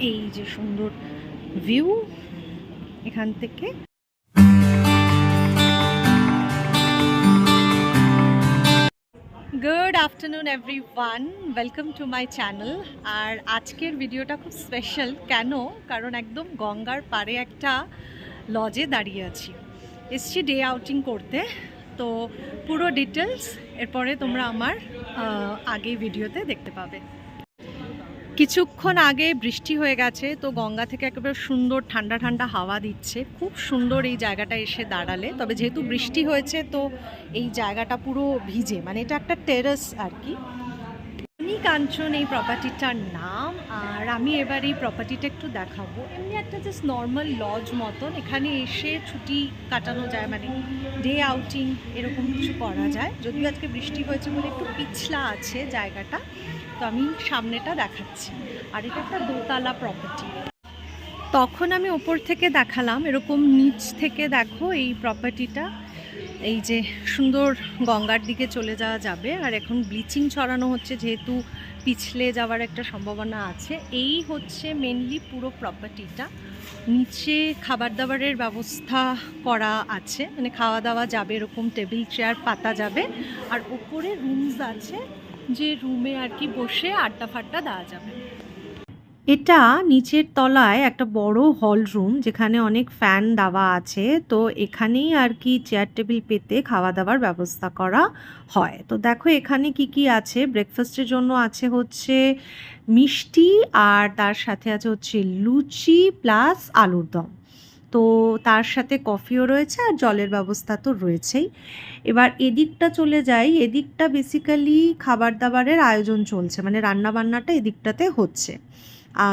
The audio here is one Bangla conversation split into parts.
এই যে সুন্দর ভিউ এখান থেকে। Good afternoon everyone, welcome to my channel. আর আজকের ভিডিওটা খুব স্পেশাল। কেন? কারণ একদম গঙ্গার পাড়ে একটা লজে দাঁড়িয়ে আছি, এসছি ডে আউটিং করতে। তো পুরো ডিটেলস এরপরে তোমরা আমার আগে ভিডিওতে দেখতে পাবে। কিছুক্ষণ আগে বৃষ্টি হয়ে গেছে, তো গঙ্গা থেকে একেবারে সুন্দর ঠান্ডা ঠান্ডা হাওয়া দিচ্ছে। খুব সুন্দর এই জায়গাটা এসে দাঁড়ালে। তবে যেহেতু বৃষ্টি হয়েছে তো এই জায়গাটা পুরো ভিজে, মানে এটা একটা টেরেস আর কি। কাঞ্চন এই প্রপার্টিটার নাম। আর আমি এবার এই প্রপার্টিটা একটু দেখাবো। এমনি একটা জাস্ট নর্মাল লজ মতন, এখানে এসে ছুটি কাটানো যায়, মানে ডে আউটিং এরকম কিছু করা যায়। যদিও আজকে বৃষ্টি হয়েছে বলে একটু পিছলা আছে জায়গাটা, তো আমি সামনেটা দেখাচ্ছি। আর এটা একটা দোতলা প্রপার্টি। তখন আমি ওপর থেকে দেখালাম, এরকম নিচ থেকে দেখো এই প্রপার্টিটা। এই যে সুন্দর গঙ্গার দিকে চলে যাওয়া যাবে। আর এখন ব্লিচিং ছড়ানো হচ্ছে, যেহেতু পিছলে যাওয়ার একটা সম্ভাবনা আছে। এই হচ্ছে মেনলি পুরো প্রপার্টিটা। নিচে খাবার দাবারের ব্যবস্থা করা আছে, মানে খাওয়া দাওয়া যাবে, এরকম টেবিল চেয়ার পাতা যাবে। আর উপরে রুমস আছে, যে রুমে আর কি বসে আড্ডা ফাড্ডা দেওয়া যাবে। এটা নিচের তলায় একটা বড় হল রুম, যেখানে অনেক ফ্যান দেওয়া আছে। তো এখানেই আর কি চেয়ার টেবিল পেতে খাওয়া দাওয়ার ব্যবস্থা করা হয়। তো দেখো এখানে কি কি আছে। ব্রেকফাস্টের জন্য আছে হচ্ছে মিষ্টি, আর তার সাথে আছে হচ্ছে লুচি প্লাস আলুর দম। তো তার সাথে কফিও রয়েছে, আর জলের ব্যবস্থা তো রয়েছেই। এবার এদিকটা চলে যাই। এদিকটা বেসিক্যালি খাবার দাবারের আয়োজন চলছে, মানে রান্না বান্নাটা এদিকটাতে হচ্ছে।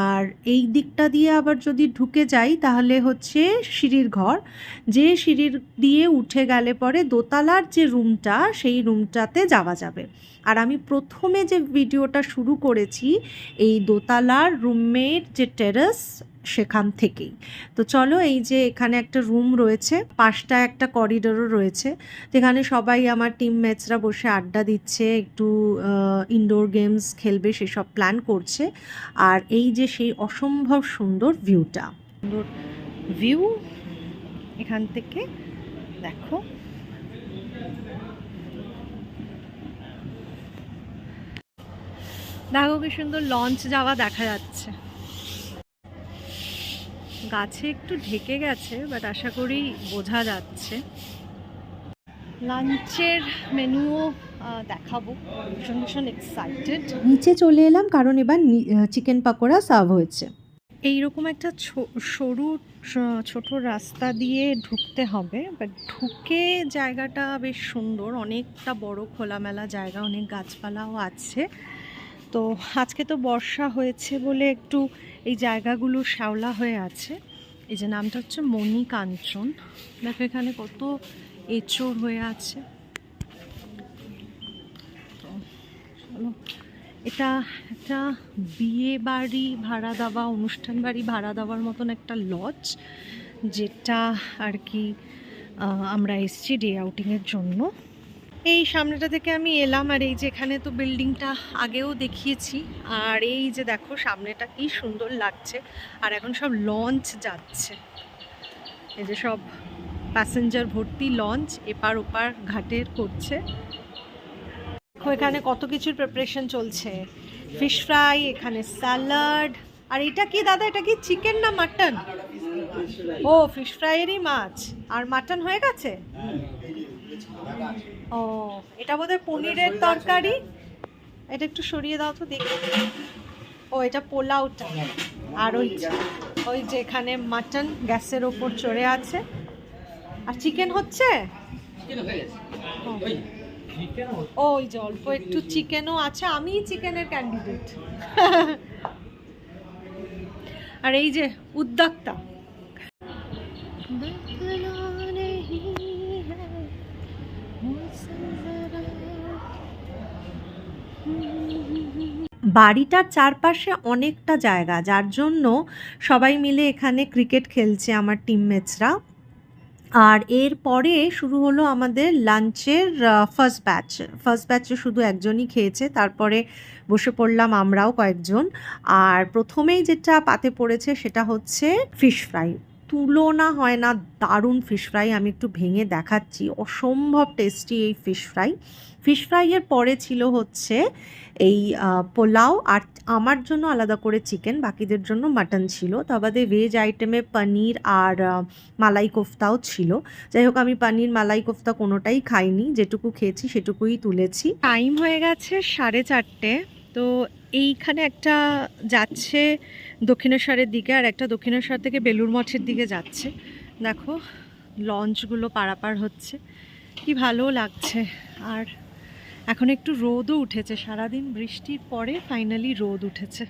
আর এই দিকটা দিয়ে আবার যদি ঢুকে যাই তাহলে হচ্ছে সিঁড়ির ঘর, যে সিঁড়ির দিয়ে উঠে গেলে পরে দোতলার যে রুমটা, সেই রুমটাতে যাওয়া যাবে। আর আমি প্রথমে যে ভিডিওটা শুরু করেছি এই দোতলার রুমের যে টেরেস, সেখান থেকেই। তো চলো, এই যে এখানে একটা রুম রয়েছে, পাশটা একটা করিডোরও রয়েছে, যেখানে সবাই আমার টিমমেটসরা বসে আড্ডা দিচ্ছে, একটু ইনডোর গেমস খেলবে সেসব প্ল্যান করছে। আর এই যে সেই অসম্ভব সুন্দর ভিউটা, সুন্দর ভিউ এখান থেকে দেখো। দেখো কি সুন্দর লঞ্চ যাওয়া দেখা যাচ্ছে। গাছে একটু ঢেকে গেছে, বাট আশা করি বোঝা যাচ্ছে। লাঞ্চের মেনুও দেখাবো, ভীষণ ভীষণ এক্সাইটেড। নিচে চলে এলাম কারণ এবার চিকেন পাকোড়া সার্ভ হয়েছে। এইরকম একটা সরু ছোট রাস্তা দিয়ে ঢুকতে হবে, বাট ঢুকে জায়গাটা বেশ সুন্দর, অনেকটা বড় খোলামেলা জায়গা, অনেক গাছপালাও আছে। তো আজকে তো বর্ষা হয়েছে বলে একটু এই জায়গাগুলো শ্যাওলা হয়ে আছে। এই যে নামটা হচ্ছে মণি কাঞ্চন। দেখো এখানে কত এঁচড় হয়ে আছে। তো চলো, এটা একটা বিয়ে বাড়ি ভাড়া দেওয়া, অনুষ্ঠান বাড়ি ভাড়া দেওয়ার মতন একটা লজ, যেটা আর কি আমরা এসছি ডে আউটিংয়ের জন্য। এই সামনেটা থেকে আমি এলাম, আর এই যে এখানে তো বিল্ডিংটা আগেও দেখিয়েছি। আর এই যে দেখো সামনেটা কি সুন্দর লাগছে। আর এখন সব লঞ্চ যাচ্ছে, এই যে সব প্যাসেঞ্জার ভর্তি লঞ্চ এপার ওপার ঘাটের করছে। দেখো এখানে কত কিছুর প্রিপারেশন চলছে। ফিশ ফ্রাই, এখানে স্যালাড। আর এটা কি দাদা, এটা কি চিকেন না মাটন? ও, ফিশ ফ্রাইয়েরই মাছ। আর মাটন হয়ে গেছে? ও, এটা বোধহয় পনিরের তরকারি। এটা একটু সরিয়ে দাও তো দেখি। ও, এটা পোলাওটা। আর ওই যে এখানে মাটন গ্যাসের ওপর চড়ে আছে। আর চিকেন হচ্ছে? ওই যে অল্প একটু চিকেনও আছে, আমি চিকেনের ক্যান্ডিডেট। আর এই যে উদ্যোক্তা, বাড়িটার চারপাশে অনেকটা জায়গা, যার জন্য সবাই মিলে এখানে ক্রিকেট খেলছে আমার টিমমেটসরা। আর এরপরে শুরু হলো আমাদের লাঞ্চের ফার্স্ট ব্যাচে শুধু একজনই খেয়েছে, তারপরে বসে পড়লাম আমরাও কয়েকজন। আর প্রথমেই যেটা পাতে পড়েছে সেটা হচ্ছে ফিশ ফ্রাই। তুলনা হয় না, দারুণ ফিশ ফ্রাই। আমি একটু ভেঙে দেখাচ্ছি, অসম্ভব টেস্টি এই ফিশ ফ্রাই। ফিশ ফ্রাইয়ের পরে ছিল হচ্ছে এই পোলাও, আর আমার জন্য আলাদা করে চিকেন, বাকিদের জন্য মাটন ছিল। তা বাদে ভেজ আইটেমে পনির আর মালাই কোফতাও ছিল। যাই হোক, আমি পনির মালাই কোফতা কোনোটাই খাইনি, যেটুকু খেয়েছি সেটুকুই তুলেছি। টাইম হয়ে গেছে 4:30। তো এইখানে একটা যাচ্ছে দক্ষিণেশ্বরের দিকে, আর একটা দক্ষিণেশ্বর থেকে বেলুড় মঠের দিকে যাচ্ছে। দেখো লঞ্চগুলো পারাপার হচ্ছে, কি ভালো লাগছে। আর এখন একটু রোদও উঠেছে, সারাদিন বৃষ্টির পরে ফাইনালি রোদ উঠেছে।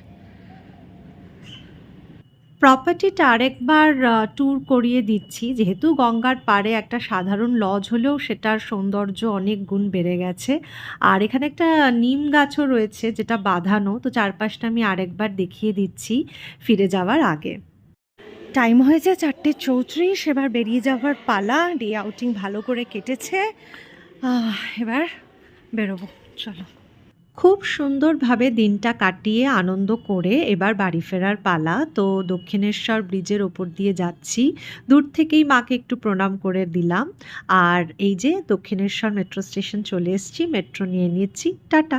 প্রপার্টিটা আরেকবার ট্যুর করিয়ে দিচ্ছি, যেহেতু গঙ্গার পাড়ে একটা সাধারণ লজ হলেও সেটার সৌন্দর্য অনেক গুণ বেড়ে গেছে। আর এখানে একটা নিম গাছও রয়েছে যেটা বাঁধানো, তো চারপাশটা আমি আরেকবার দেখিয়ে দিচ্ছি ফিরে যাওয়ার আগে। টাইম হয়েছে 4:34, এবার বেরিয়ে যাওয়ার পালা। ডে আউটিং ভালো করে কেটেছে, এবার বেরোবো, চলো। খুব সুন্দরভাবে দিনটা কাটিয়ে আনন্দ করে এবার বাড়ি ফেরার পালা। তো দক্ষিণেশ্বর ব্রিজের ওপর দিয়ে যাচ্ছি, দূর থেকেই মাকে একটু প্রণাম করে দিলাম। আর এই যে দক্ষিণেশ্বর মেট্রো স্টেশন চলে এসেছি, মেট্রো নিয়ে নিয়েছি, টাটা।